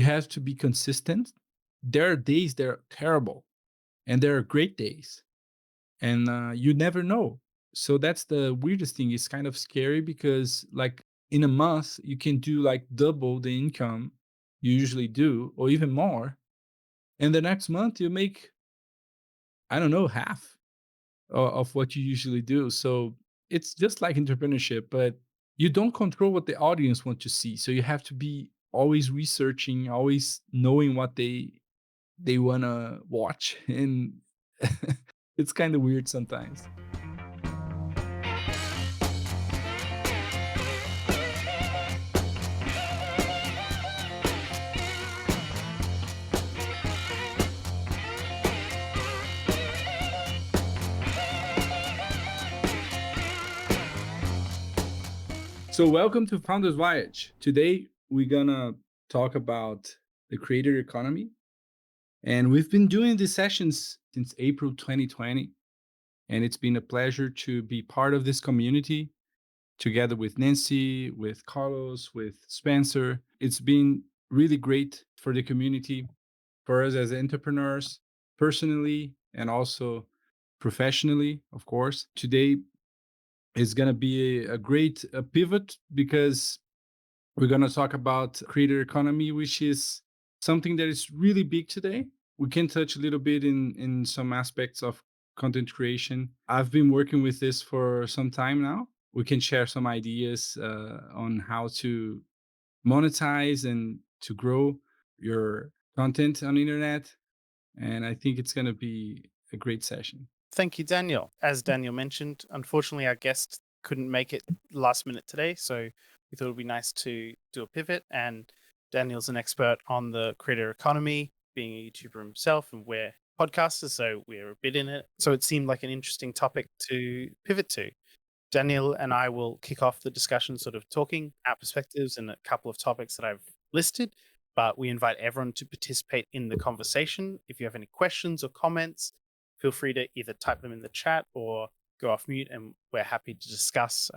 You have to be consistent. There are days that are terrible, and there are great days, and you never know. So that's the weirdest thing. It's kind of scary because, like, in a month, you can do like double the income you usually do, or even more. And the next month, you make, I don't know, half of what you usually do. So it's just like entrepreneurship, but you don't control what the audience want to see. So you have to be always researching, always knowing what they want to watch, and it's kind of weird sometimes. So welcome to Founders Voyage. Today we're gonna talk about the creator economy, and we've been doing these sessions since April 2020, and it's been a pleasure to be part of this community together with Nancy, with Carlos, with Spencer. It's been really great for the community, for us as entrepreneurs, personally, and also professionally, of course. Today is going to be a great pivot because we're going to talk about creator economy, which is something that is really big today. We can touch a little bit in some aspects of content creation. I've been working with this for some time now. We can share some ideas on how to monetize and to grow your content on the internet. And I think it's going to be a great session. Thank you, Daniel. As Daniel mentioned, unfortunately, our guest couldn't make it last minute today, so we thought it would be nice to do a pivot. And Daniel's an expert on the creator economy, being a YouTuber himself, and we're podcasters, so we're a bit in it. So it seemed like an interesting topic to pivot to. Daniel and I will kick off the discussion, sort of talking our perspectives and a couple of topics that I've listed. But we invite everyone to participate in the conversation. If you have any questions or comments, feel free to either type them in the chat or go off mute, and we're happy to discuss,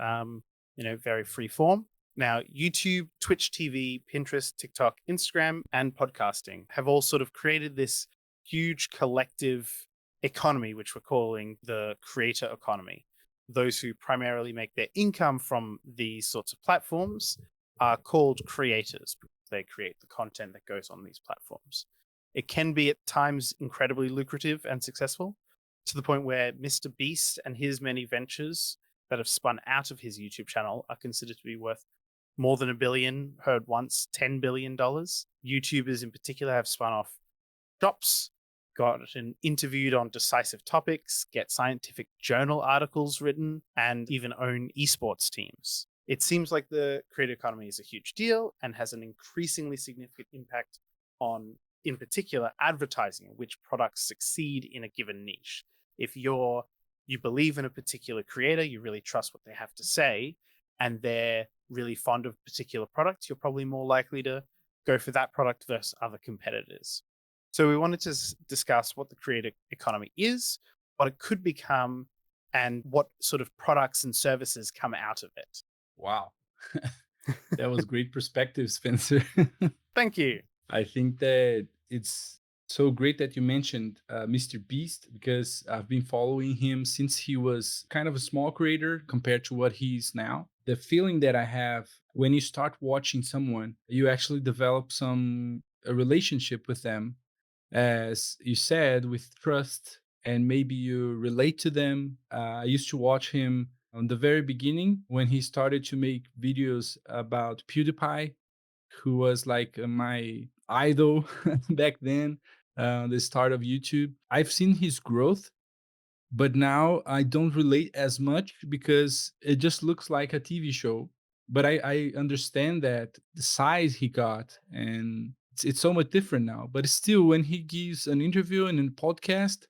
very free form. Now, YouTube, Twitch TV, Pinterest, TikTok, Instagram, and podcasting have all sort of created this huge collective economy, which we're calling the creator economy. Those who primarily make their income from these sorts of platforms are called creators because they create the content that goes on these platforms. It can be at times incredibly lucrative and successful, to the point where Mr. Beast and his many ventures that have spun out of his YouTube channel are considered to be worth more than $1 billion, heard once, $10 billion. YouTubers in particular have spun off shops, gotten interviewed on decisive topics, get scientific journal articles written, and even own esports teams. It seems like the creator economy is a huge deal and has an increasingly significant impact on, in particular, advertising, which products succeed in a given niche. If you believe in a particular creator, you really trust what they have to say, and they're really fond of a particular product, you're probably more likely to go for that product versus other competitors. So we wanted to discuss what the creator economy is, what it could become, and what sort of products and services come out of it. Wow. That was great perspective, Spencer. Thank you. I think that it's so great that you mentioned Mr. Beast, because I've been following him since he was kind of a small creator compared to what he's now. The feeling that I have when you start watching someone, you actually develop a relationship with them, as you said, with trust, and maybe you relate to them. I used to watch him on the very beginning when he started to make videos about PewDiePie, who was like my idol back then, the start of YouTube. I've seen his growth, but now I don't relate as much because it just looks like a TV show. But I understand that the size he got, and it's so much different now. But still, when he gives an interview and a podcast,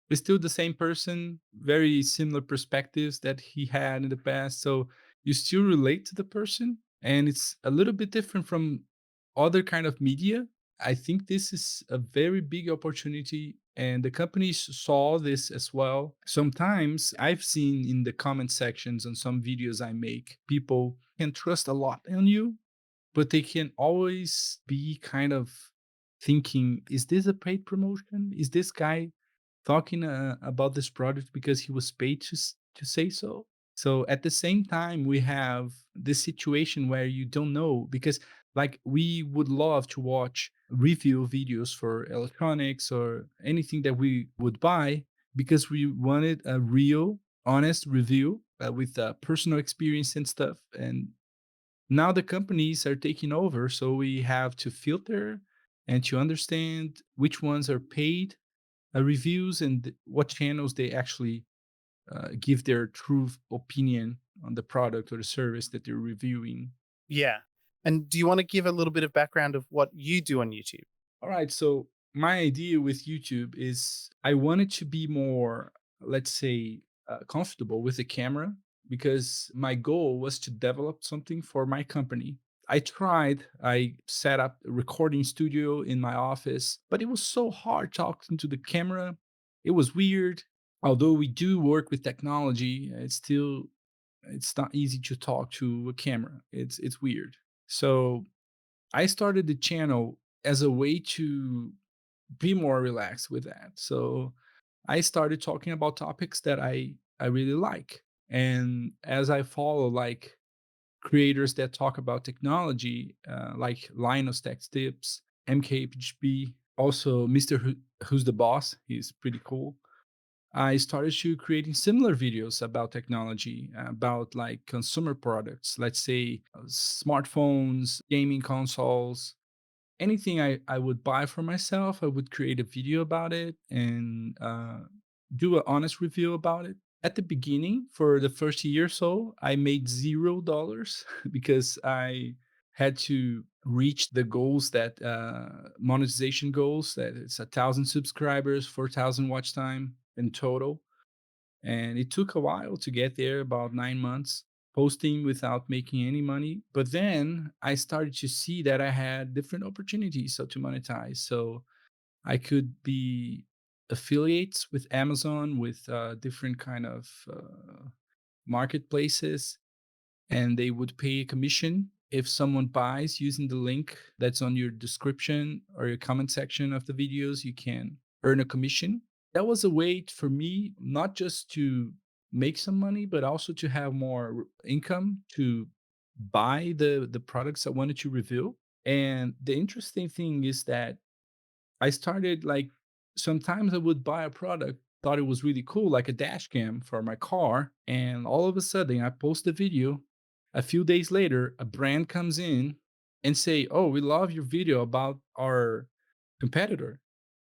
it's still the same person, very similar perspectives that he had in the past. So you still relate to the person, and it's a little bit different from other kind of media. I think this is a very big opportunity, and the companies saw this as well. Sometimes I've seen in the comment sections on some videos I make, people can trust a lot on you, but they can always be kind of thinking, is this a paid promotion? Is this guy talking about this product because he was paid to say so? So at the same time, we have this situation where you don't know because, like, we would love to watch review videos for electronics or anything that we would buy because we wanted a real, honest review with personal experience and stuff. And now the companies are taking over, so we have to filter and to understand which ones are paid reviews and what channels they actually give their true opinion on the product or the service that they're reviewing. Yeah. And do you want to give a little bit of background of what you do on YouTube? All right, so my idea with YouTube is I wanted to be more, let's say, comfortable with the camera because my goal was to develop something for my company. I set up a recording studio in my office, but it was so hard talking to the camera. It was weird. Although we do work with technology, it's not easy to talk to a camera. It's weird. So I started the channel as a way to be more relaxed with that. So I started talking about topics that I really like. And as I follow like creators that talk about technology, like Linus Tech Tips, MKHB, also Who's the Boss, he's pretty cool. I started to creating similar videos about technology, about like consumer products, let's say smartphones, gaming consoles, anything I would buy for myself. I would create a video about it and do an honest review about it. At the beginning, for the first year or so, I made $0 because I had to reach the goals that monetization goals that it's 1,000 subscribers, 4,000 watch time in total. And it took a while to get there, about 9 months posting without making any money. But then I started to see that I had different opportunities so to monetize. So I could be affiliates with Amazon, with different kind of marketplaces, and they would pay a commission if someone buys using the link that's on your description or your comment section of the videos. You can earn a commission. That was a way for me not just to make some money but also to have more income to buy the products I wanted to review. And the interesting thing is that I started like sometimes I would buy a product, thought it was really cool, like a dash cam for my car, and all of a sudden I post a video. A few days later, a brand comes in and say, "Oh, we love your video about our competitor.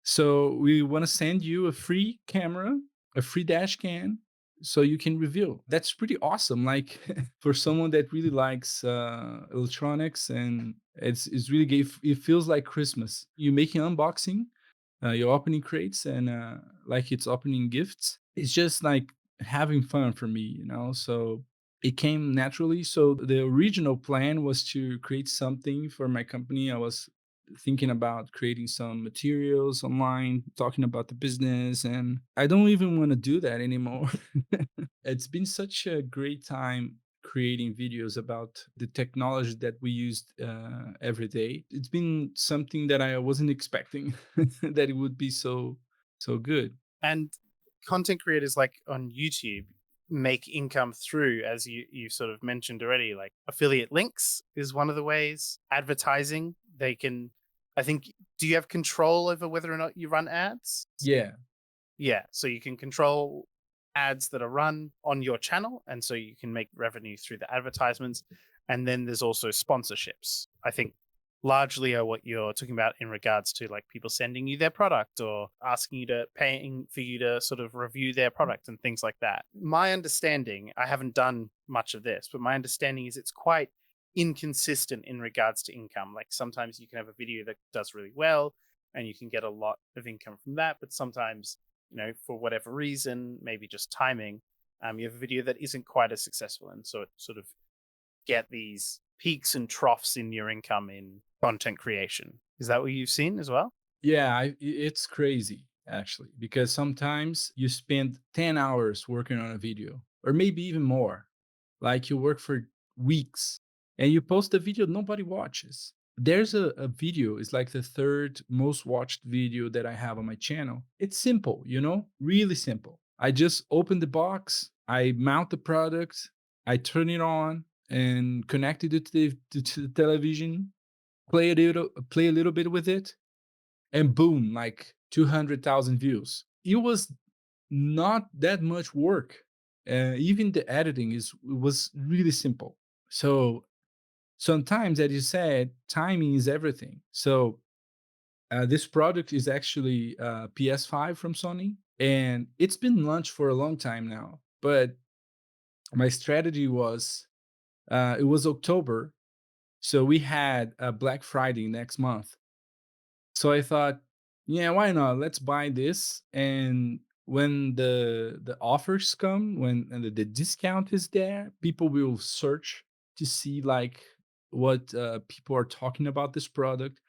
So we want to send you a free camera, a free dash cam, so you can review." That's pretty awesome. Like for someone that really likes electronics, and it's really it feels like Christmas. You're making unboxing, you're opening crates, and like it's opening gifts. It's just like having fun for me, you know. So it came naturally. So the original plan was to create something for my company. I was thinking about creating some materials online, talking about the business, and I don't even want to do that anymore. It's been such a great time creating videos about the technology that we used every day. It's been something that I wasn't expecting that it would be so good. And content creators like on YouTube make income through, as you sort of mentioned already, like affiliate links is one of the ways. Advertising, they can, I think, do you have control over whether or not you run ads? Yeah. Yeah, so you can control ads that are run on your channel, and so you can make revenue through the advertisements. And then there's also sponsorships. I think largely are what you're talking about in regards to like people sending you their product or asking you to paying for you to sort of review their product and things like that. My understanding, I haven't done much of this, but my understanding is it's quite inconsistent in regards to income. Like sometimes you can have a video that does really well and you can get a lot of income from that, but sometimes, for whatever reason, maybe just timing, you have a video that isn't quite as successful, and so it sort of get these peaks and troughs in your income in content creation. Is that what you've seen as well? Yeah, it's crazy actually because sometimes you spend 10 hours working on a video or maybe even more. Like you work for weeks and you post a video nobody watches. There's a video, it's like the third most watched video that I have on my channel. It's simple, really simple. I just open the box, I mount the product, I turn it on and connect it to the television, play a little bit with it, and boom, like 200,000 views. It was not that much work. Even the editing was really simple. So sometimes, as you said, timing is everything. So this product is actually PS5 from Sony, and it's been launched for a long time now. But my strategy was it was October, so we had a Black Friday next month. So I thought, yeah, why not? Let's buy this, and when the offers come, when and the discount is there, people will search to see like what people are talking about this product.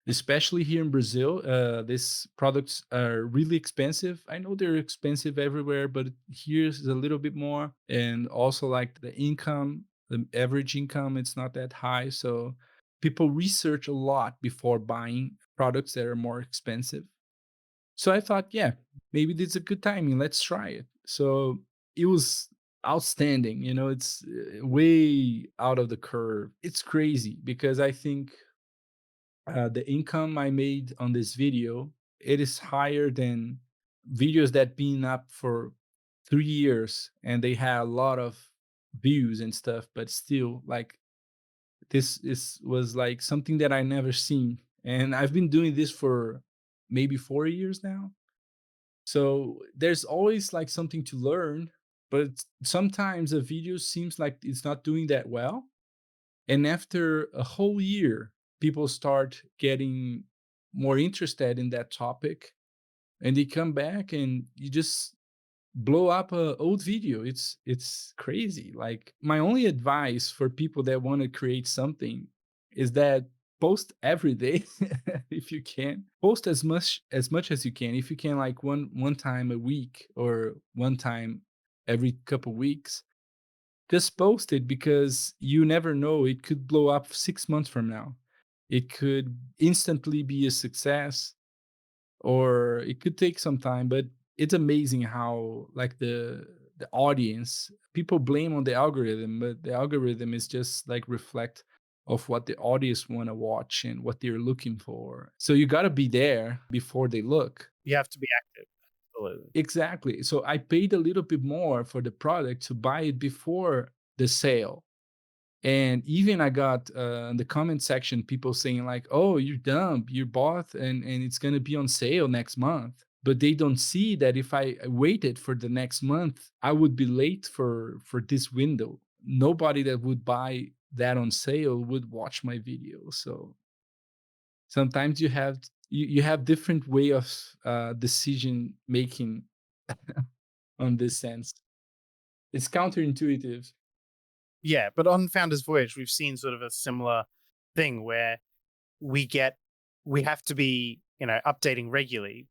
Especially here in Brazil, these products are really expensive. I know they're expensive everywhere, but here's a little bit more. And also, like the income, the average income, it's not that high. So people research a lot before buying products that are more expensive. So I thought, yeah, maybe this is a good timing. Let's try it. So it was outstanding. It's way out of the curve. It's crazy because I think the income I made on this video, it is higher than videos that been up for 3 years and they had a lot of views and stuff, but still, like this is was like something that I never seen. And I've been doing this for maybe 4 years now. So there's always like something to learn, but sometimes a video seems like it's not doing that well, and after a whole year, people start getting more interested in that topic and they come back and you just blow up a old video. It's crazy. Like my only advice for people that want to create something is that post every day if you can. Post as much as you can. If you can, like one time a week or one time every couple weeks, just post it because you never know. It could blow up 6 months from now. It could instantly be a success, or it could take some time. But it's amazing how, like the audience, people blame on the algorithm, but the algorithm is just like reflect of what the audience want to watch and what they're looking for. So you got to be there before they look. You have to be active. Absolutely. Exactly. So I paid a little bit more for the product to buy it before the sale. And even I got in the comment section people saying like, "Oh, you're dumb. You bought and it's gonna be on sale next month." But they don't see that if I waited for the next month, I would be late for this window. Nobody that would buy that on sale would watch my video. So sometimes you have different way of decision making on this sense. It's counterintuitive. Yeah, but on Founders Voyage, we've seen sort of a similar thing where we get we have to be, updating regularly.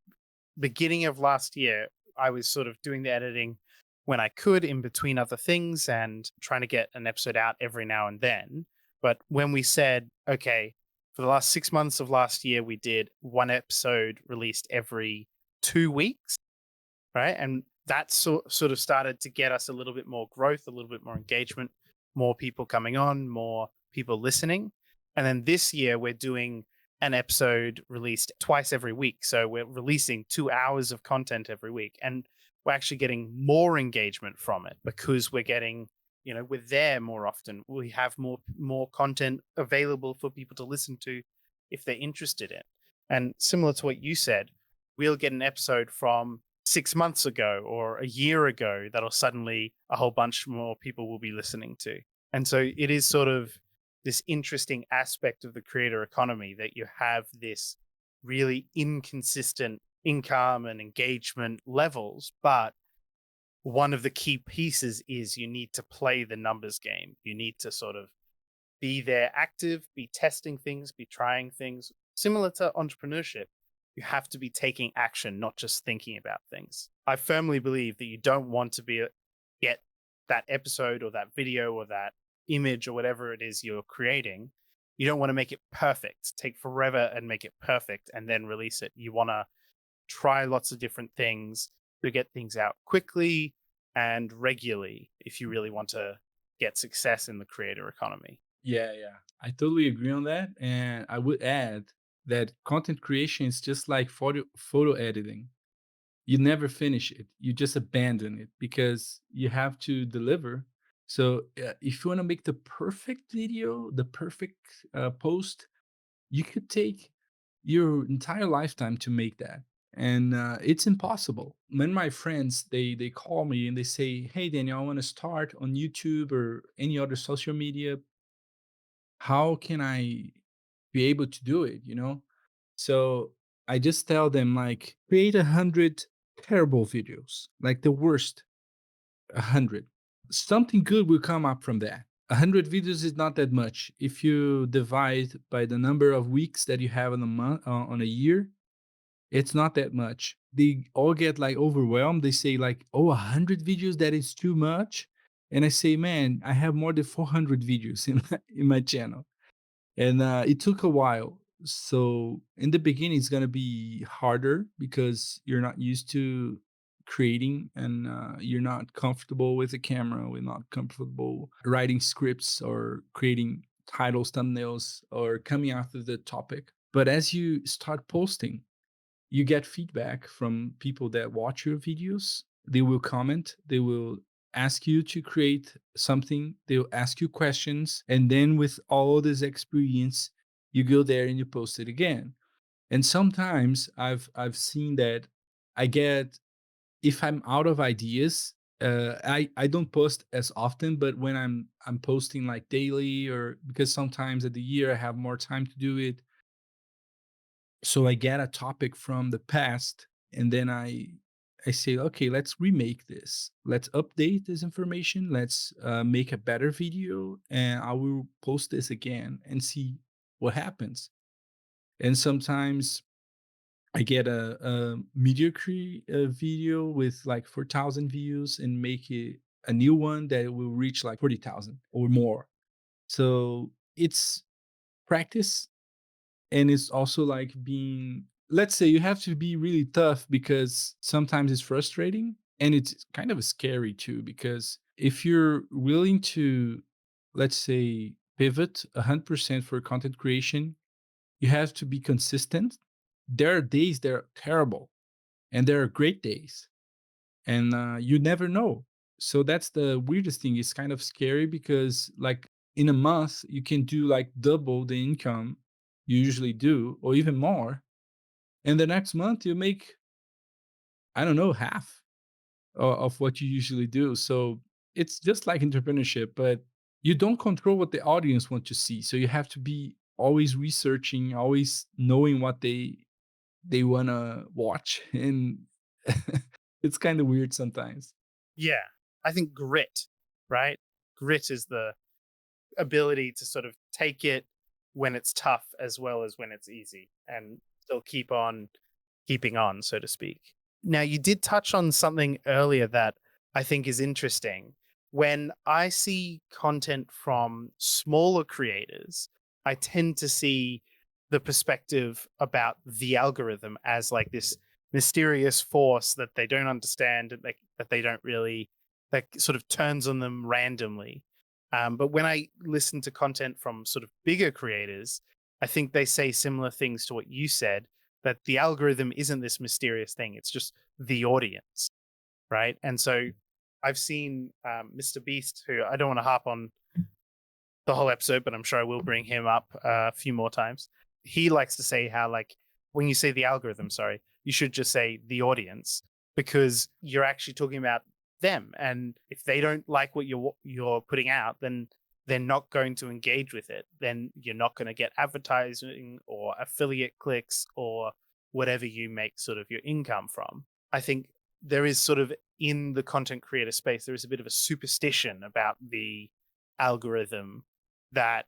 Beginning of last year, I was sort of doing the editing when I could in between other things and trying to get an episode out every now and then. But when we said, okay, for the last 6 months of last year, we did one episode released every 2 weeks, right? And that sort of started to get us a little bit more growth, a little bit more engagement, more people coming on, more people listening. And then this year, we're doing an episode released twice every week. So we're releasing 2 hours of content every week. And we're actually getting more engagement from it because we're getting, we're there more often. We have more content available for people to listen to if they're interested in. And similar to what you said, we'll get an episode from 6 months ago or a year ago that'll suddenly a whole bunch more people will be listening to. And so it is sort of this interesting aspect of the creator economy that you have this really inconsistent income and engagement levels. But one of the key pieces is you need to play the numbers game. You need to sort of be there active, be testing things, be trying things. Similar to entrepreneurship, you have to be taking action, not just thinking about things. I firmly believe that you don't want to get that episode or that video or that image or whatever it is you're creating, you don't want to make it perfect, take forever and make it perfect and then release it. You want to try lots of different things to get things out quickly and regularly if you really want to get success in the creator economy. Yeah, yeah. I totally agree on that. And I would add that content creation is just like photo editing. You never finish it. You just abandon it because you have to deliver. So if you want to make the perfect video, the perfect post, you could take your entire lifetime to make that. And it's impossible. When my friends they call me and they say, "Hey, Daniel, I want to start on YouTube or any other social media. How can I be able to do it?" So I just tell them like create 100 terrible videos, like the worst 100. Something good will come up from that. 100 videos is not that much. If you divide by the number of weeks that you have in a month, on a year, it's not that much. They all get like overwhelmed. They say like, "Oh, 100 videos, that is too much." And I say, "Man, I have more than 400 videos in my channel." And it took a while. So in the beginning, it's gonna be harder because you're not used to creating, and you're not comfortable with the camera. We're not comfortable writing scripts or creating titles, thumbnails, or coming after the topic. But as you start posting, you get feedback from people that watch your videos. They will comment, they will ask you to create something, they'll ask you questions, and then with all this experience, you go there and you post it again. And sometimes I've seen that I get, if I'm out of ideas, I don't post as often, but when I'm posting like daily, or because sometimes at the year I have more time to do it, so I get a topic from the past, and then I say, okay, let's remake this, let's update this information, let's make a better video, and I will post this again and see what happens. And sometimes I get a mediocre video with like 4,000 views and make it a new one that will reach like 40,000 or more. So it's practice, and it's also like being, let's say, you have to be really tough because sometimes it's frustrating, and it's kind of scary too, because if you're willing to, let's say, pivot 100% for content creation, you have to be consistent. There are days that are terrible, and there are great days, and you never know. So that's the weirdest thing. It's kind of scary because like in a month you can do like double the income you usually do, or even more, and the next month you make, I don't know, half of what you usually do. So it's just like entrepreneurship, but you don't control what the audience want to see, so you have to be always researching, always knowing what they want to watch. And it's kind of weird sometimes. Yeah. I think grit, right? Grit is the ability to sort of take it when it's tough as well as when it's easy and still keep on keeping on, so to speak. Now, you did touch on something earlier that I think is interesting. When I see content from smaller creators, I tend to see the perspective about the algorithm as like this mysterious force that they don't understand, that they don't really, that sort of turns on them randomly. But when I listen to content from sort of bigger creators, I think they say similar things to what you said, that the algorithm isn't this mysterious thing. It's just the audience, right? And so I've seen Mr. Beast, who I don't want to harp on the whole episode, but I'm sure I will bring him up a few more times. He likes to say how, like, when you say the algorithm, sorry, you should just say the audience, because you're actually talking about them. And if they don't like what you're putting out, then they're not going to engage with it. Then you're not going to get advertising or affiliate clicks or whatever you make sort of your income from. I think there is sort of, in the content creator space, there is a bit of a superstition about the algorithm that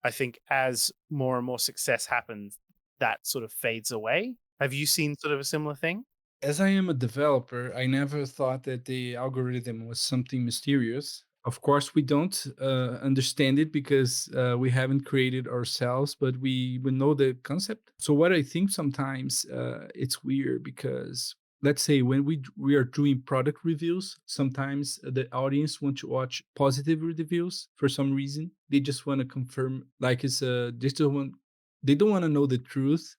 I think as more and more success happens, that sort of fades away. Have you seen sort of a similar thing? As I am a developer, I never thought that the algorithm was something mysterious. Of course, we don't understand it because we haven't created ourselves, but we know the concept. So what I think sometimes it's weird because let's say when we are doing product reviews, sometimes the audience want to watch positive reviews for some reason. They just want to confirm, like it's a digital one. They don't want to know the truth.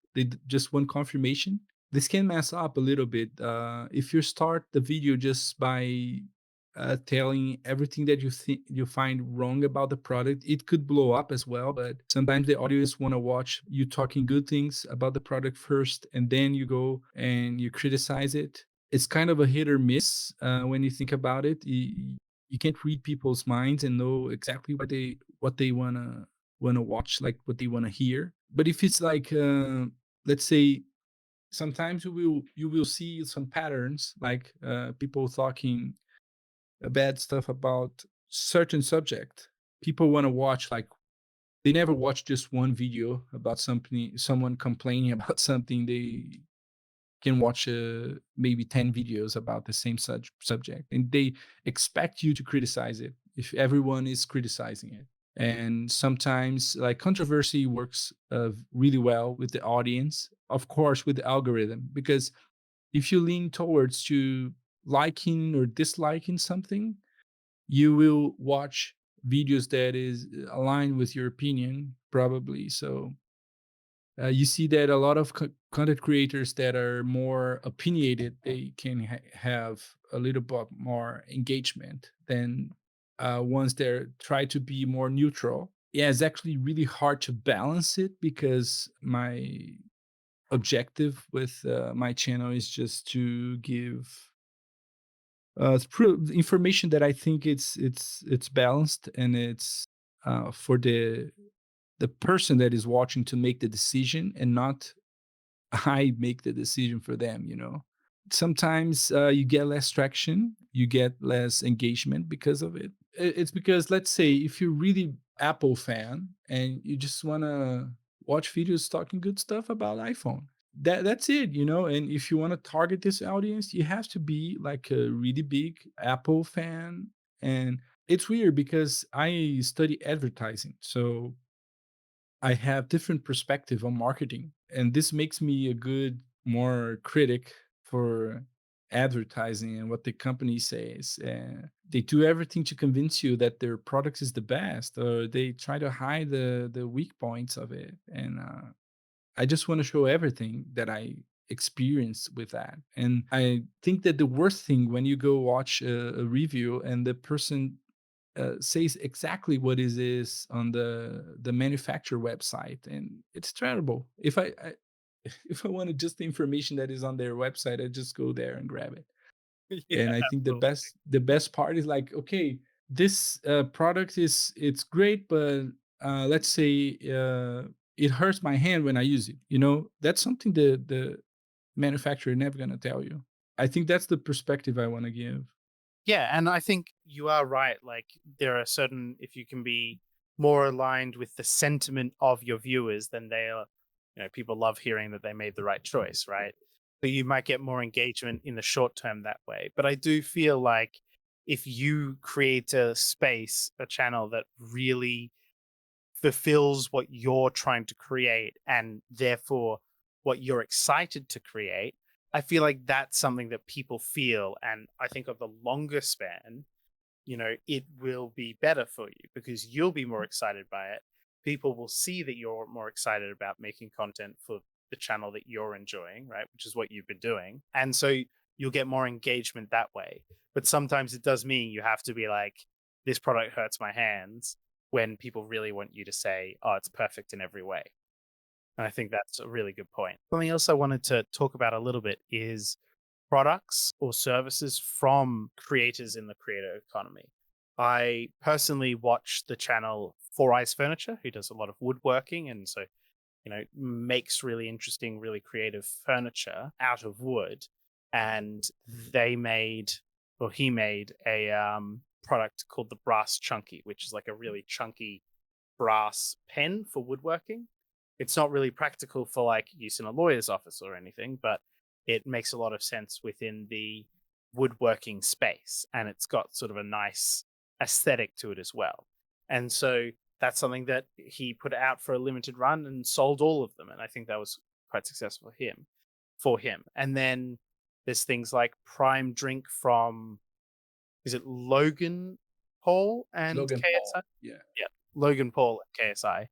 Just want confirmation. This can mess up a little bit if you start the video just by telling everything that you think you find wrong about the product. It could blow up as well, but sometimes the audience want to watch you talking good things about the product first, and then you go and you criticize it. It's kind of a hit or miss when you think about it. You can't read people's minds and know exactly what they wanna watch, like what they wanna hear. But if it's like, let's say, sometimes you will see some patterns like people talking bad stuff about certain subject. People want to watch, like, they never watch just one video about something, someone complaining about something. They can watch maybe 10 videos about the same subject, and they expect you to criticize it if everyone is criticizing it. And sometimes like controversy works really well with the audience, of course, with the algorithm, because if you lean towards to liking or disliking something, you will watch videos that is aligned with your opinion probably. So you see that a lot of content creators that are more opinionated, they can have a little bit more engagement than ones that try to be more neutral. Yeah, it's actually really hard to balance it because my objective with my channel is just to give information that I think it's balanced, and it's for the person that is watching to make the decision, and not I make the decision for them. Sometimes you get less traction, you get less engagement because of it. It's because, let's say, if you're really Apple fan and you just want to watch videos talking good stuff about iPhone, that's it. And if you want to target this audience, you have to be like a really big Apple fan. And it's weird because I study advertising, so I have different perspective on marketing, and this makes me a good more critic for advertising and what the company says. They do everything to convince you that their product is the best, or they try to hide the weak points of it. And I just want to show everything that I experience with that. And I think that the worst thing when you go watch a review and the person says exactly what it is on the manufacturer website, and it's terrible. If I if I wanted just the information that is on their website, I just go there and grab it. Yeah, And I think the absolutely. best part is like, okay, this product it's great, but let's say it hurts my hand when I use it. That's something the manufacturer never gonna tell you. I think that's the perspective I want to give. Yeah, and I think you are right. Like there are certain, if you can be more aligned with the sentiment of your viewers, then they are, people love hearing that they made the right choice, right? So you might get more engagement in the short term that way. But I do feel like if you create a space, a channel that really fulfills what you're trying to create and therefore what you're excited to create, I feel like that's something that people feel. And I think of the longer span, it will be better for you because you'll be more excited by it. People will see that you're more excited about making content for the channel that you're enjoying, right? Which is what you've been doing. And so you'll get more engagement that way. But sometimes it does mean you have to be like, this product hurts my hands when people really want you to say, oh, it's perfect in every way. And I think that's a really good point. Something else I wanted to talk about a little bit is products or services from creators in the creator economy. I personally watch the channel Four Eyes Furniture, who does a lot of woodworking and so, makes really interesting, really creative furniture out of wood. And they made, or he made a product called the Brass Chunky, which is like a really chunky brass pen for woodworking. It's not really practical for like use in a lawyer's office or anything, but it makes a lot of sense within the woodworking space. And it's got sort of a nice aesthetic to it as well. And so that's something that he put out for a limited run and sold all of them. And I think that was quite successful for him. And then there's things like Prime Drink from, is it Logan Paul and Logan KSI? Paul. Yeah. Yeah, Logan Paul and KSI.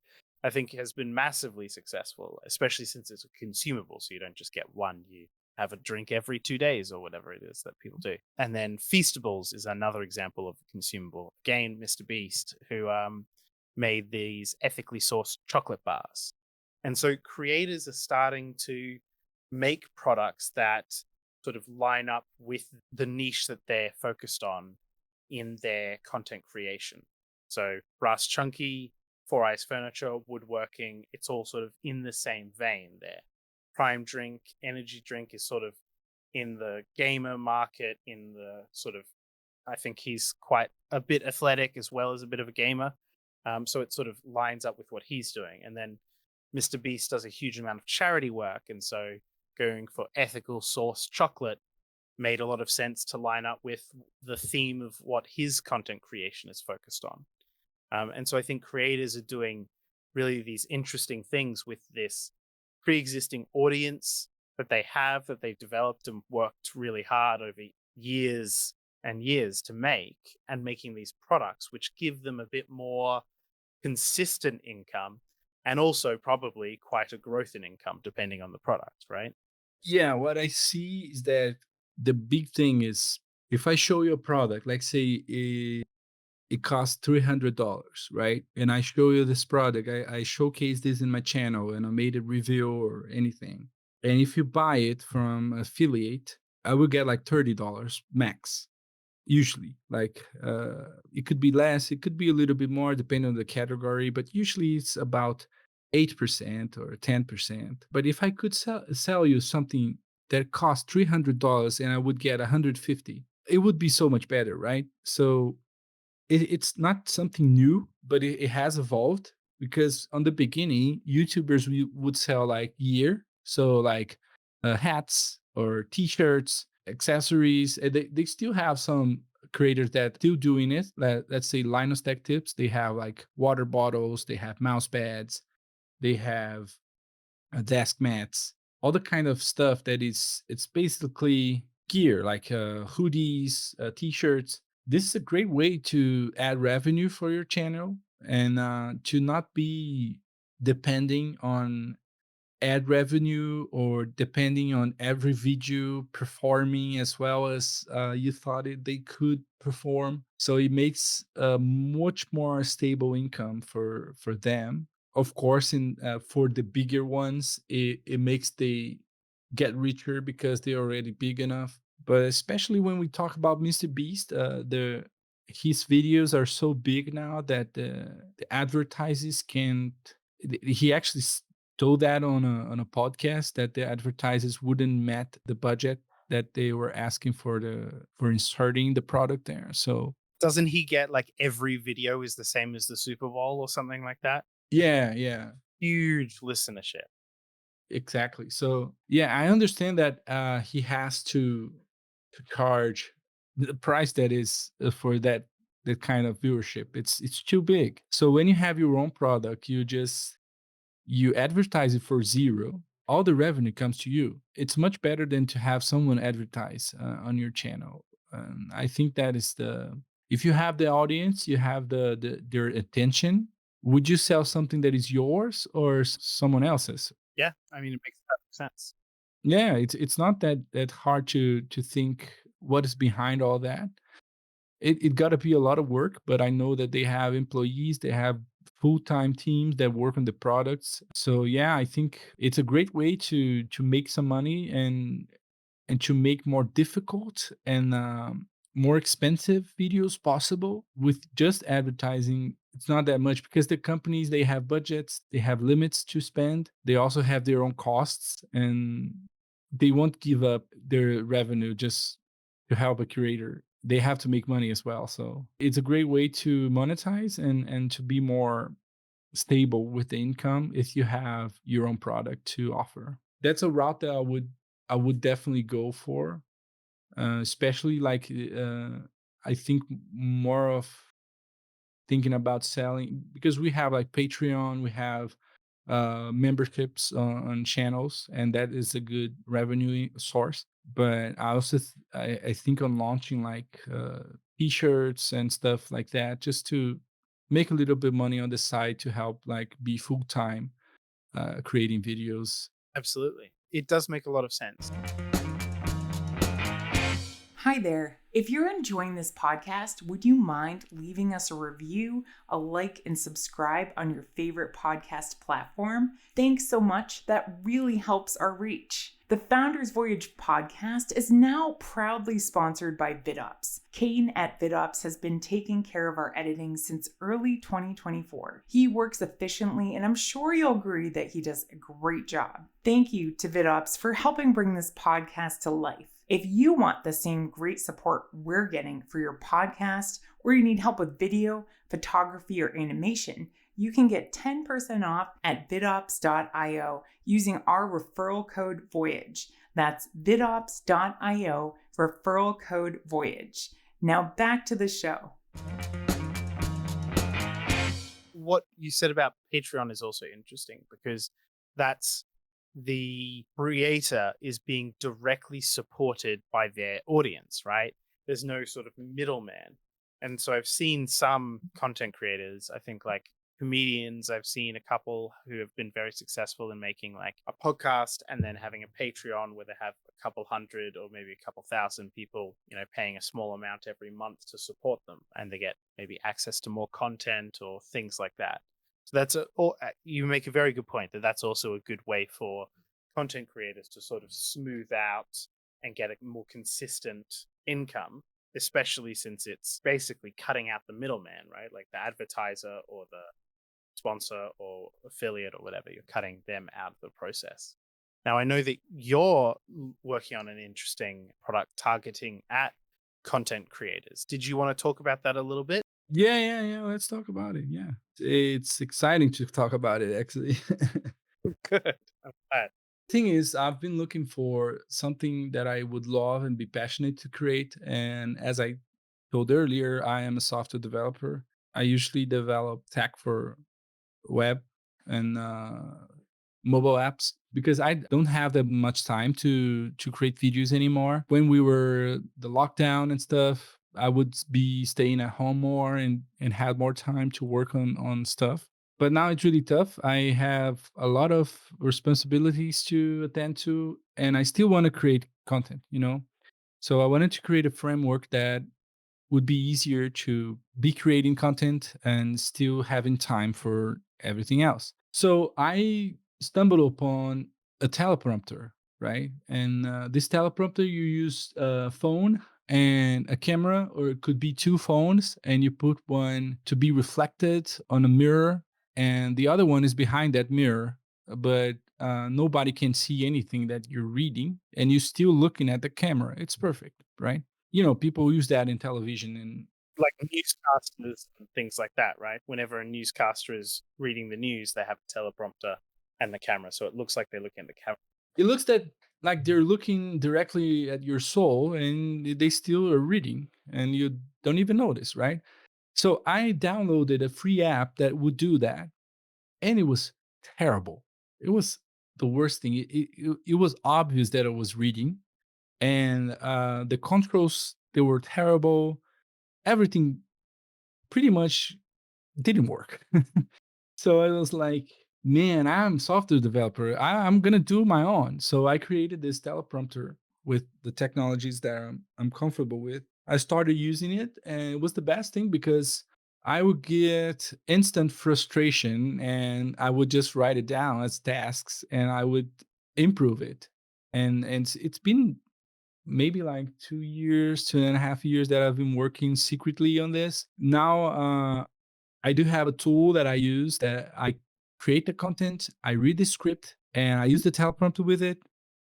I think has been massively successful, especially since it's a consumable. So you don't just get one, you have a drink every 2 days or whatever it is that people do. And then Feastables is another example of a consumable. Again, Mr. Beast, who made these ethically sourced chocolate bars. And so creators are starting to make products that sort of line up with the niche that they're focused on in their content creation. So Brass Chunky, Four Eyes Furniture, Woodworking, it's all sort of in the same vein there. Prime Drink, Energy Drink is sort of in the gamer market, in the sort of, I think he's quite a bit athletic as well as a bit of a gamer. So it sort of lines up with what he's doing. And then Mr. Beast does a huge amount of charity work. And so going for ethical sourced chocolate made a lot of sense to line up with the theme of what his content creation is focused on. And so I think creators are doing really these interesting things with this pre-existing audience that they have, that they've developed and worked really hard over years and years to make, and making these products which give them a bit more consistent income and also probably quite a growth in income depending on the product, right? Yeah, what I see is that the big thing is if I show you a product, like say it costs $300, right? And I show you this product, I showcase this in my channel and I made a review or anything. And if you buy it from affiliate, I will get like $30 max. Usually, like it could be less, it could be a little bit more depending on the category, but usually it's about 8% or 10%. But if I could sell you something that costs $300 and I would get 150, it would be so much better, right? So it's not something new, but it has evolved because on the beginning, YouTubers would sell like gear, so like hats or T-shirts, accessories. And they still have some creators that still doing it. Let's say Linus Tech Tips. They have like water bottles, they have mouse pads, they have desk mats, all the kind of stuff that is it's basically gear like hoodies, t-shirts. This is a great way to add revenue for your channel and to not be depending on ad revenue or depending on every video performing as well as you thought they could perform. So it makes a much more stable income for them. Of course, in for the bigger ones, it makes they get richer because they're already big enough. But especially when we talk about Mr. Beast, the his videos are so big now that the advertisers can't. He actually told that on a podcast that the advertisers wouldn't met the budget that they were asking for inserting the product there. So Doesn't he get like every video is the same as the Super Bowl or something like that? yeah, yeah, Huge listenership. exactly. So yeah, I understand that he has to charge the price that is for that kind of viewership. It's too big. So when you have your own product, you advertise it for zero, all the revenue comes to you. It's much better than to have someone advertise on your channel. I think that is the if you have the audience, you have their attention. Would you sell something that is yours or someone else's? Yeah, I mean, it makes perfect sense. Yeah, it's not that hard to think what is behind all that. It got to be a lot of work, but I know that they have employees, they have full-time teams that work on the products. So yeah, I think it's a great way to make some money and to make more difficult and more expensive videos possible with just advertising. It's not that much because the companies they have budgets, they have limits to spend. They also have their own costs, and they won't give up their revenue just to help a creator. They have to make money as well. So it's a great way to monetize and to be more stable with the income if you have your own product to offer. That's a route that I would definitely go for, especially like I think more of thinking about selling, because we have like Patreon, we have memberships on channels, and that is a good revenue source. But I also I think on launching like t-shirts and stuff like that, just to make a little bit money on the side to help like be full time creating videos. Absolutely. It does make a lot of sense. Hi there. If you're enjoying this podcast, would you mind leaving us a review, a like, and subscribe on your favorite podcast platform? Thanks so much. That really helps our reach. The Founders Voyage podcast is now proudly sponsored by VidOps. Kane at VidOps has been taking care of our editing since early 2024. He works efficiently, and I'm sure you'll agree that he does a great job. Thank you to VidOps for helping bring this podcast to life. If you want the same great support we're getting for your podcast, or you need help with video, photography, or animation, you can get 10% off at vidops.io using our referral code Voyage. That's vidops.io, referral code Voyage. Now back to the show. What you said about Patreon is also interesting, because that's the creator is being directly supported by their audience, right? There's no sort of middleman. And so I've seen some content creators, I think like comedians, I've seen a couple who have been very successful in making like a podcast and then having a Patreon where they have a couple hundred or maybe a couple thousand people, paying a small amount every month to support them. And they get maybe access to more content or things like that. So you make a very good point that that's also a good way for content creators to sort of smooth out and get a more consistent income, especially since it's basically cutting out the middleman, right? Like the advertiser or the sponsor or affiliate or whatever, you're cutting them out of the process. Now, I know that you're working on an interesting product targeting at content creators. Did you want to talk about that a little bit? Yeah. Let's talk about it. Yeah, it's exciting to talk about it, actually. Good. I'm glad. Thing is, I've been looking for something that I would love and be passionate to create. And as I told earlier, I am a software developer. I usually develop tech for web and mobile apps, because I don't have that much time to create videos anymore. When we were the lockdown and stuff, I would be staying at home more and had more time to work on stuff. But now it's really tough. I have a lot of responsibilities to attend to, and I still want to create content. So I wanted to create a framework that would be easier to be creating content and still having time for everything else. So I stumbled upon a teleprompter, right? And this teleprompter, you use a phone and a camera, or it could be two phones, and you put one to be reflected on a mirror, and the other one is behind that mirror, but nobody can see anything that you're reading, and you're still looking at the camera. It's perfect, right? People use that in television and Like newscasters and things like that, right? Whenever a newscaster is reading the news, they have a teleprompter and the camera, so it looks like they're looking at the camera. it looks that like they're looking directly at your soul, and they still are reading and you don't even notice, right? So I downloaded a free app that would do that, and it was terrible. It was the worst thing. It was obvious that I was reading, and the controls, they were terrible. Everything pretty much didn't work. So I was like, man, I'm software developer. I'm gonna do my own. So I created this teleprompter with the technologies that I'm comfortable with. I started using it, and it was the best thing, because I would get instant frustration, and I would just write it down as tasks, and I would improve it. And it's been maybe like 2 years, 2.5 years that I've been working secretly on this. Now I do have a tool that I use, that I create the content, I read the script, and I use the teleprompter with it,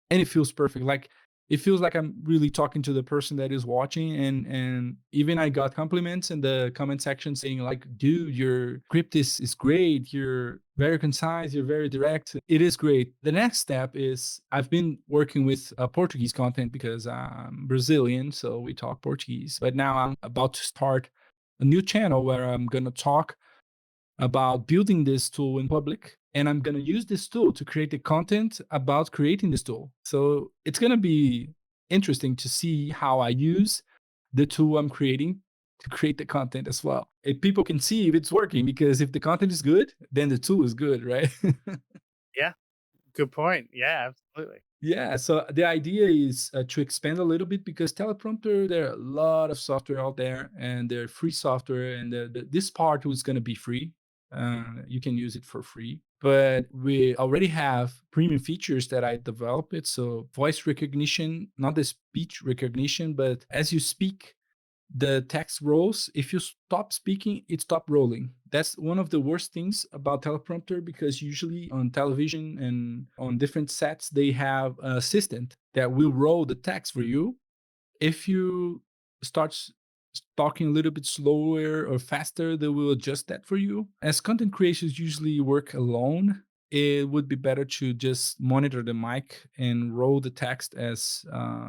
and it feels perfect. Like, it feels like I'm really talking to the person that is watching, and even I got compliments in the comment section saying like, "Dude, your script is great. You're very concise. You're very direct. It is great." The next step is, I've been working with Portuguese content because I'm Brazilian, so we talk Portuguese. But now I'm about to start a new channel where I'm going to talk about building this tool in public, and I'm going to use this tool to create the content about creating this tool. So it's going to be interesting to see how I use the tool I'm creating to create the content as well. If people can see if it's working, because if the content is good, then the tool is good, right? Yeah, good point. Yeah, absolutely. Yeah, so the idea is to expand a little bit, because teleprompter, there are a lot of software out there, and they're free software, and this part was going to be free. You can use it for free, but we already have premium features that I developed. So voice recognition, not the speech recognition, but as you speak, the text rolls. If you stop speaking, it stops rolling. That's one of the worst things about teleprompter, because usually on television and on different sets, they have an assistant that will roll the text for you. If you start talking a little bit slower or faster, they will adjust that for you. As content creators usually work alone, it would be better to just monitor the mic and roll the text as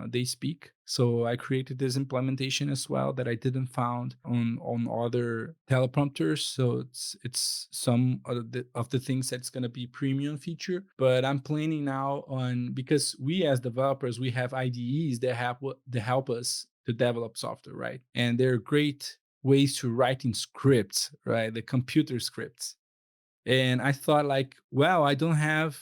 they speak. So I created this implementation as well that I didn't found on other teleprompters. So it's some of the things that's going to be premium feature. But I'm planning now on, because we as developers, we have IDEs that help us to develop software, right? And they're great ways to write in scripts, right? The computer scripts. And I thought, like, wow, I don't have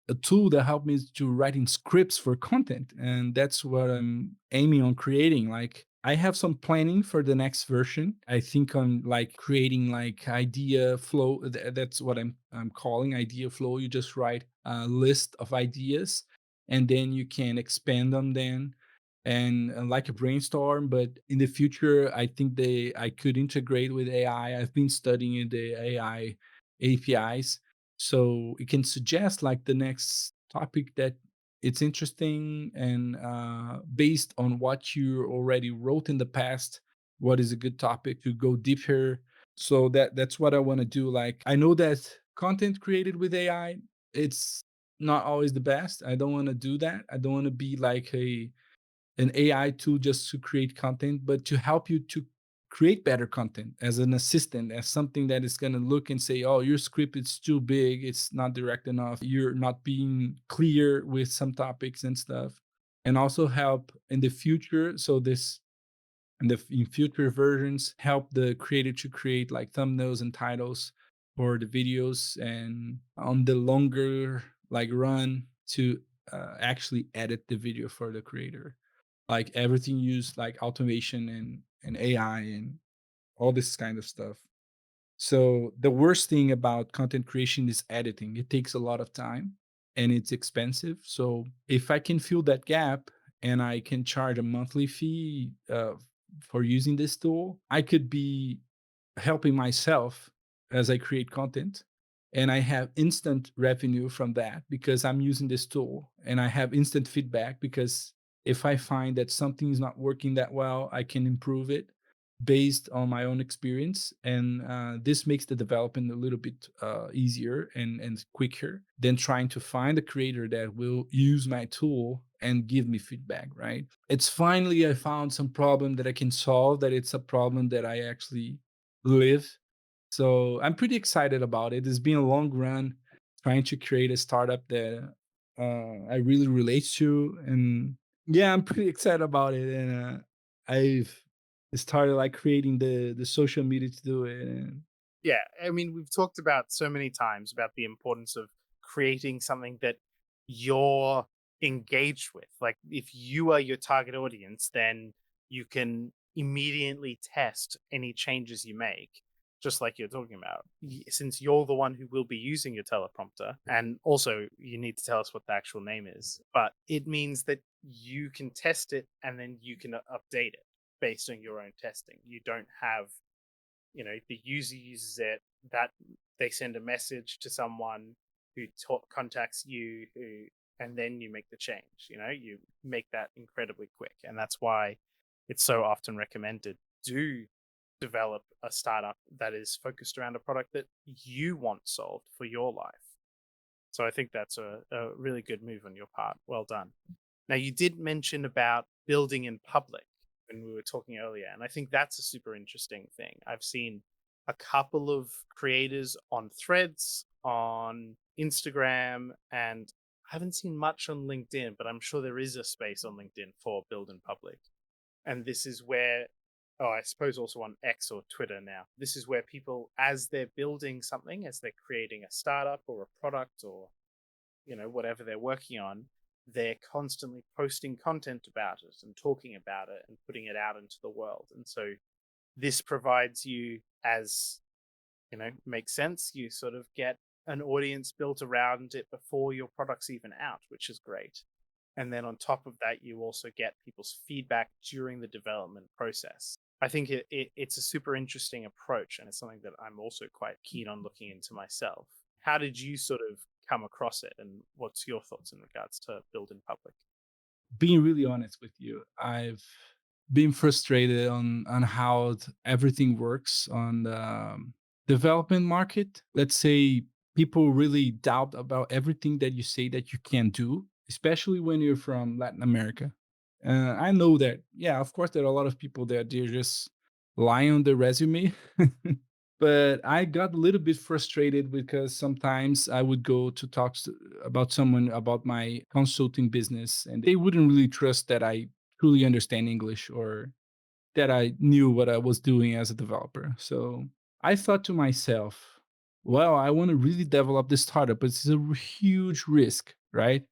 a tool that helped me to writing scripts for content. And that's what I'm aiming on creating. Like, I have some planning for the next version. I think I'm like creating like idea flow. That's what I'm calling idea flow. You just write a list of ideas, and then you can expand them then, and like a brainstorm. But in the future, I think I could integrate with AI. I've been studying the AI APIs, so it can suggest like the next topic that it's interesting, and based on what you already wrote in the past, what is a good topic to go deeper. So that's what I want to do. Like, I know that content created with AI, it's not always the best. I don't want to do that. I don't want to be like an AI tool just to create content, but to help you to create better content as an assistant, as something that is going to look and say, oh, your script is too big, it's not direct enough, you're not being clear with some topics and stuff. And also help in the future. So this in future versions, help the creator to create like thumbnails and titles for the videos, and on the longer like run to actually edit the video for the creator. Like everything used like automation and AI and all this kind of stuff. So the worst thing about content creation is editing. It takes a lot of time and it's expensive. So if I can fill that gap and I can charge a monthly fee for using this tool, I could be helping myself as I create content. And I have instant revenue from that because I'm using this tool, and I have instant feedback because if I find that something is not working that well, I can improve it based on my own experience. And this makes the development a little bit easier and quicker than trying to find a creator that will use my tool and give me feedback, right? It's finally I found some problem that I can solve, that it's a problem that I actually live. So I'm pretty excited about it. It's been a long run trying to create a startup that I really relate to. And yeah, I'm pretty excited about it. And I've started like creating the social media to do it. And Yeah, I mean, we've talked about so many times about the importance of creating something that you're engaged with. Like, if you are your target audience, then you can immediately test any changes you make, just like you're talking about. Since you're the one who will be using your teleprompter, and also you need to tell us what the actual name is, but it means that you can test it and then you can update it based on your own testing. You don't have, the user uses it, that they send a message to someone who contacts you, and then you make the change. You make that incredibly quick, and that's why it's so often recommended. Do develop a startup that is focused around a product that you want solved for your life. So I think that's a really good move on your part. Well done. Now, you did mention about building in public when we were talking earlier. And I think that's a super interesting thing. I've seen a couple of creators on Threads, on Instagram, and I haven't seen much on LinkedIn, but I'm sure there is a space on LinkedIn for build in public. And this is where, oh, I suppose also on X or Twitter now, this is where people, as they're building something, as they're creating a startup or a product or, whatever they're working on, they're constantly posting content about it and talking about it and putting it out into the world. And so this provides you, as makes sense, you sort of get an audience built around it before your product's even out, which is great. And then on top of that, you also get people's feedback during the development process. I think it's a super interesting approach, and it's something that I'm also quite keen on looking into myself. How did you sort of come across it, and what's your thoughts in regards to build in public? Being really honest with you, I've been frustrated on how everything works on the development market. Let's say people really doubt about everything that you say that you can do, especially when you're from Latin America. I know that, yeah, of course, there are a lot of people that they're just lying on the resume. But I got a little bit frustrated because sometimes I would go to talk about someone about my consulting business, and they wouldn't really trust that I truly understand English or that I knew what I was doing as a developer. So I thought to myself, well, I want to really develop this startup, but it's a huge risk, right?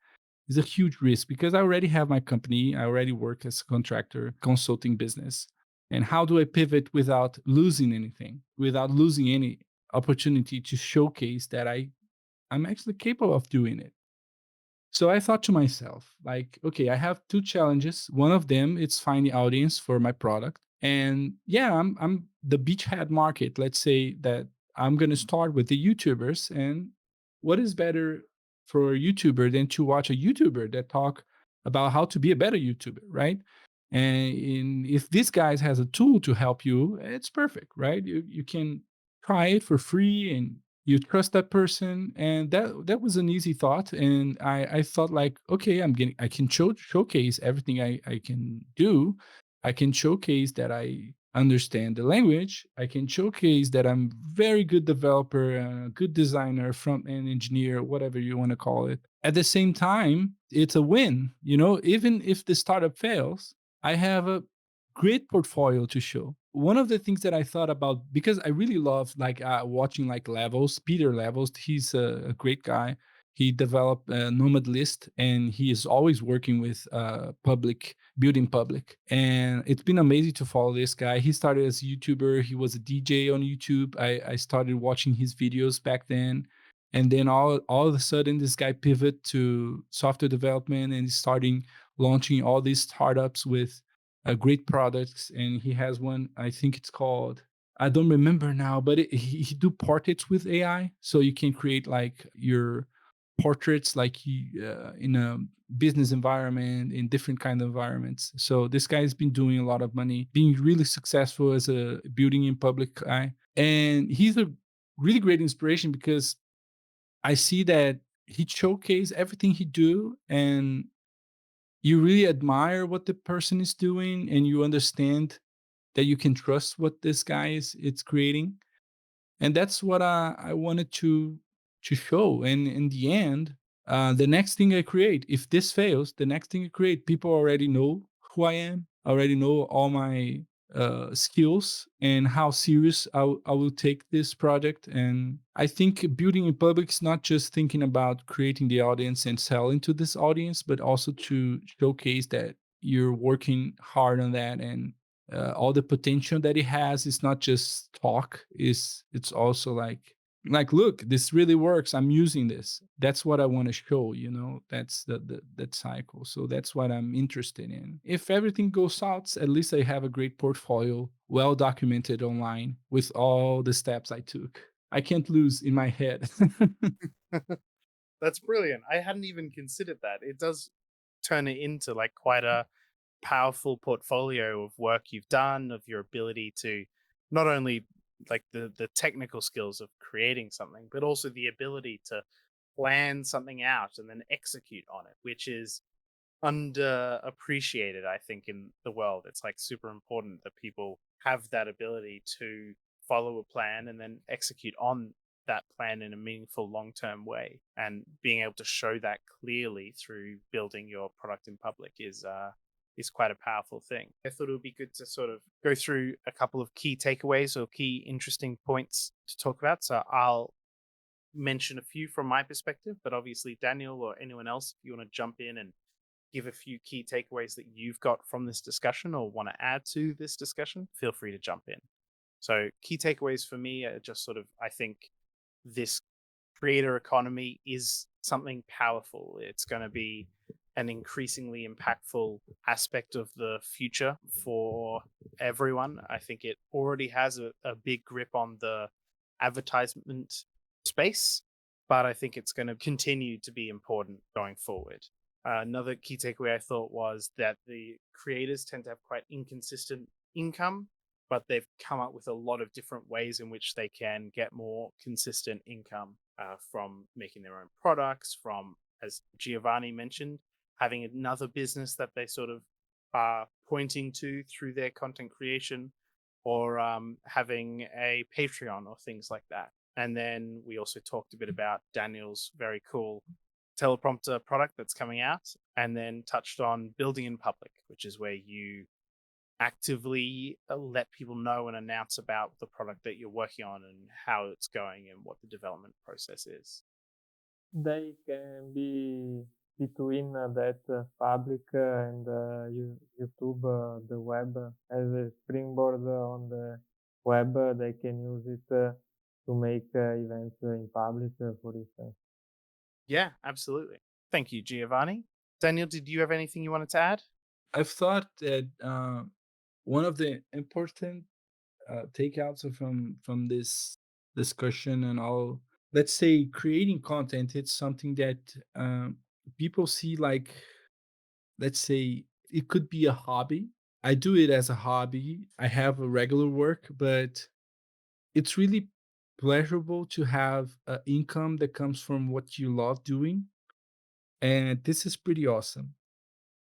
It's a huge risk because I already have my company. I already work as a contractor, consulting business. And how do I pivot without losing anything, without losing any opportunity to showcase that I'm actually capable of doing it? So I thought to myself, like, okay, I have two challenges. One of them is finding audience for my product. And yeah, I'm the beachhead market. Let's say that I'm gonna start with the YouTubers. And what is better for a YouTuber than to watch a YouTuber that talk about how to be a better YouTuber, right? And if this guy has a tool to help you, it's perfect, right? You can try it for free and you trust that person, and that was an easy thought. And I thought, like, okay, I can showcase everything I can do. I can showcase that I understand the language. I can showcase that I'm very good developer, good designer, front end engineer, whatever you want to call it. At the same time, it's a win. Even if the startup fails, I have a great portfolio to show. One of the things that I thought about, because I really love like watching like Levels, Peter Levels. He's a great guy. He developed Nomad List, and he is always working with public, building public. And it's been amazing to follow this guy. He started as a YouTuber. He was a DJ on YouTube. I started watching his videos back then. And then all of a sudden, this guy pivot to software development and he's starting launching all these startups with great products. And he has one, I think it's called, I don't remember now, but he do portraits with AI, so you can create like your portraits like in a business environment, in different kind of environments. So this guy's been doing a lot of money, being really successful as a building in public guy. And he's a really great inspiration because I see that he showcase everything he do, and you really admire what the person is doing, and you understand that you can trust what this guy is it's creating. And that's what I wanted to show. And in the end, the next thing I create, if this fails, the next thing I create, people already know who I am, already know all my skills and how serious I will take this project. And I think building in public is not just thinking about creating the audience and selling to this audience, but also to showcase that you're working hard on that, and all the potential that it has is not just talk. It's also like, look, this really works, I'm using this. That's what I want to show. That's that cycle. So that's what I'm interested in. If everything goes south, at least I have a great portfolio, well documented online with all the steps I took. I can't lose in my head. That's brilliant. I hadn't even considered that. It does turn it into like quite a powerful portfolio of work you've done, of your ability to not only like the technical skills of creating something, but also the ability to plan something out and then execute on it, which is underappreciated, I think, in the world. It's like super important that people have that ability to follow a plan and then execute on that plan in a meaningful long-term way. And being able to show that clearly through building your product in public is quite a powerful thing. I thought it would be good to sort of go through a couple of key takeaways or key interesting points to talk about. So I'll mention a few from my perspective, but obviously Daniel or anyone else, if you want to jump in and give a few key takeaways that you've got from this discussion or want to add to this discussion, feel free to jump in. So, key takeaways for me are just sort of, I think this creator economy is something powerful. It's going to be an increasingly impactful aspect of the future for everyone. I think it already has a big grip on the advertisement space, but I think it's going to continue to be important going forward. Another key takeaway I thought was that the creators tend to have quite inconsistent income, but they've come up with a lot of different ways in which they can get more consistent income from making their own products, from, as Giovanni mentioned, having another business that they sort of are pointing to through their content creation, or having a Patreon or things like that. And then we also talked a bit about Daniel's very cool teleprompter product that's coming out, and then touched on building in public, which is where you actively let people know and announce about the product that you're working on and how it's going and what the development process is. They can be between that public and YouTube, the web, as a springboard on the web. They can use it to make events in public, for instance. Yeah, absolutely. Thank you, Giovanni. Daniel, did you have anything you wanted to add? I've thought that one of the important takeouts from this discussion and all, let's say creating content, it's something that people see like, let's say it could be a hobby. I do it as a hobby. I have a regular work, but it's really pleasurable to have an income that comes from what you love doing. And this is pretty awesome.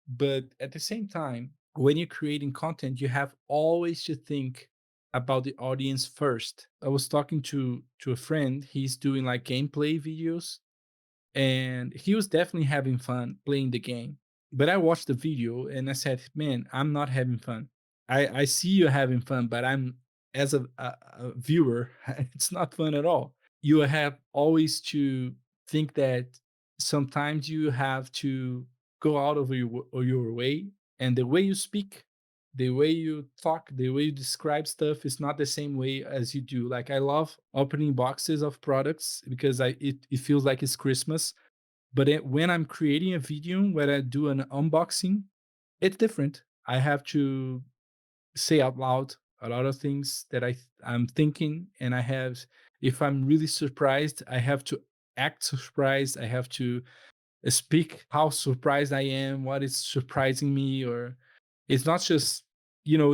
But at the same time, when you're creating content, you have always to think about the audience first. I was talking to a friend, he's doing like gameplay videos, and he was definitely having fun playing the game. But I watched the video and I said, "Man, I'm not having fun. I see you having fun, but I'm as a viewer, it's not fun at all." You have always to think that sometimes you have to go out of your way, and the way you speak, the way you talk, the way you describe stuff is not the same way as you do. Like I love opening boxes of products because it feels like it's Christmas. But when I'm creating a video where I do an unboxing, it's different. I have to say out loud a lot of things that I'm thinking, and I have, if I'm really surprised, I have to act surprised. I have to speak how surprised I am, what is surprising me, or it's not just,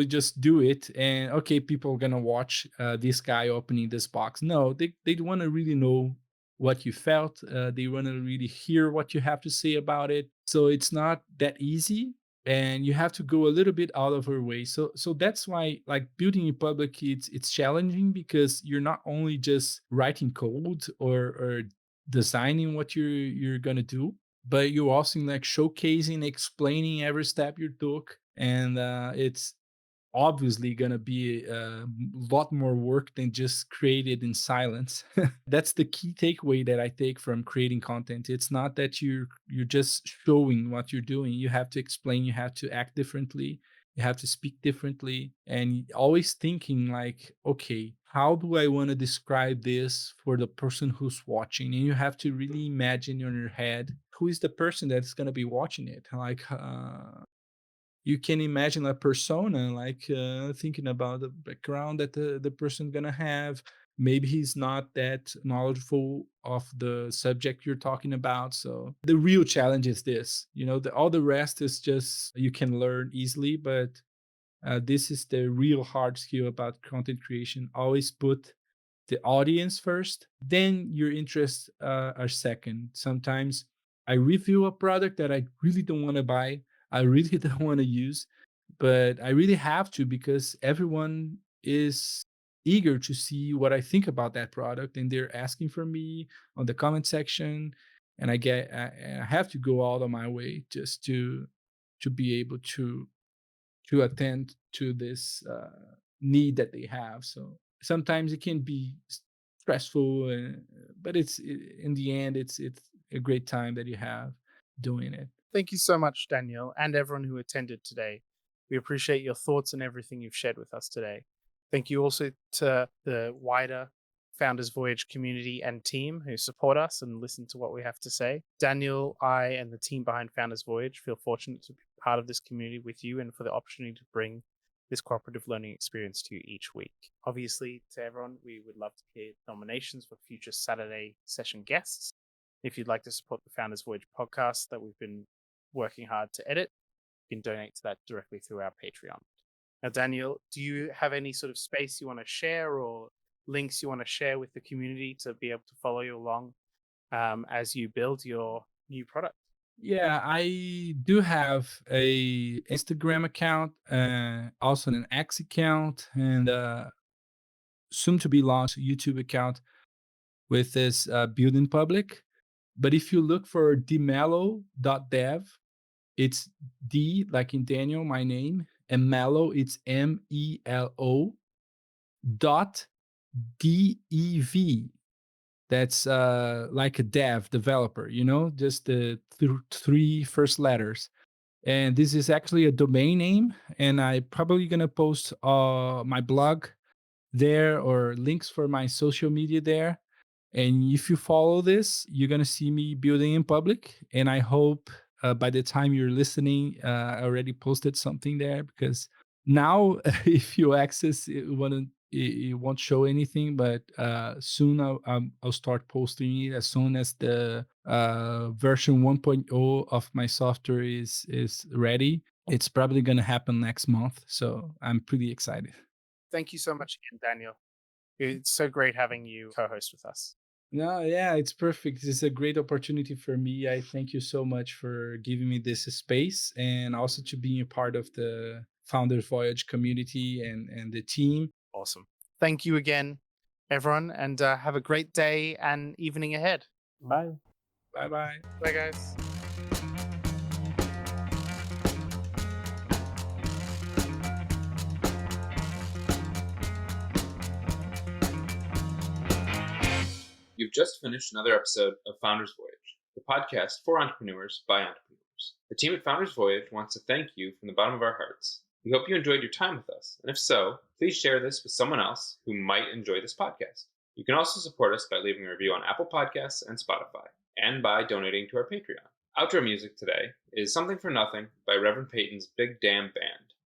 just do it and okay, people are gonna watch this guy opening this box. No, they want to really know what you felt. They want to really hear what you have to say about it. So it's not that easy, and you have to go a little bit out of her way. So that's why, like, building in public, it's challenging because you're not only just writing code or designing what you're gonna do, but you're also like showcasing, explaining every step you took, and it's obviously gonna be a lot more work than just created in silence. That's the key takeaway that I take from creating content. It's not that you're just showing what you're doing. You have to explain, you have to act differently, you have to speak differently, and always thinking like, okay, how do I want to describe this for the person who's watching? And you have to really imagine in your head who is the person that's going to be watching it. Like you can imagine a persona, like thinking about the background that the person gonna have. Maybe he's not that knowledgeable of the subject you're talking about. So the real challenge is this. All the rest is just you can learn easily, but this is the real hard skill about content creation. Always put the audience first, then your interests are second. Sometimes I review a product that I really don't want to buy, I really don't want to use, but I really have to because everyone is eager to see what I think about that product, and they're asking for me on the comment section, and I have to go out of my way just to be able to attend to this need that they have. So sometimes it can be stressful, but in the end, it's a great time that you have doing it. Thank you so much, Daniel, and everyone who attended today. We appreciate your thoughts and everything you've shared with us today. Thank you also to the wider Founders Voyage community and team who support us and listen to what we have to say. Daniel, I, and the team behind Founders Voyage feel fortunate to be part of this community with you and for the opportunity to bring this cooperative learning experience to you each week. Obviously, to everyone, we would love to hear nominations for future Saturday session guests. If you'd like to support the Founders Voyage podcast that we've been working hard to edit, you can donate to that directly through our Patreon. Now, Daniel, do you have any sort of space you want to share or links you want to share with the community to be able to follow you along as you build your new product? Yeah, I do have a Instagram account, also an X account, and soon to be launched YouTube account with this build in public. But if you look for dmelo.dev, it's D like in Daniel, my name, and Melo, it's MELO dot DEV. That's like a developer, just the three first letters. And this is actually a domain name, and I probably gonna post my blog there or links for my social media there. And if you follow this, you're gonna see me building in public. And I hope by the time you're listening, I already posted something there, because now if you access it won't show anything, but soon I'll start posting it as soon as the version 1.0 of my software is ready. It's probably gonna happen next month, so I'm pretty excited. Thank you so much again, Daniel. It's so great having you co-host with us. No, yeah, it's perfect. It's a great opportunity for me. I thank you so much for giving me this space, and also to being a part of the Founders Voyage community and the team. Awesome. Thank you again, everyone, and have a great day and evening ahead. Bye. Bye-bye. Bye, guys. You've just finished another episode of Founders Voyage, the podcast for entrepreneurs by entrepreneurs. The team at Founders Voyage wants to thank you from the bottom of our hearts. We hope you enjoyed your time with us, and if so, please share this with someone else who might enjoy this podcast. You can also support us by leaving a review on Apple Podcasts and Spotify, and by donating to our Patreon. Outro music today is Something for Nothing by Reverend Peyton's Big Damn Band.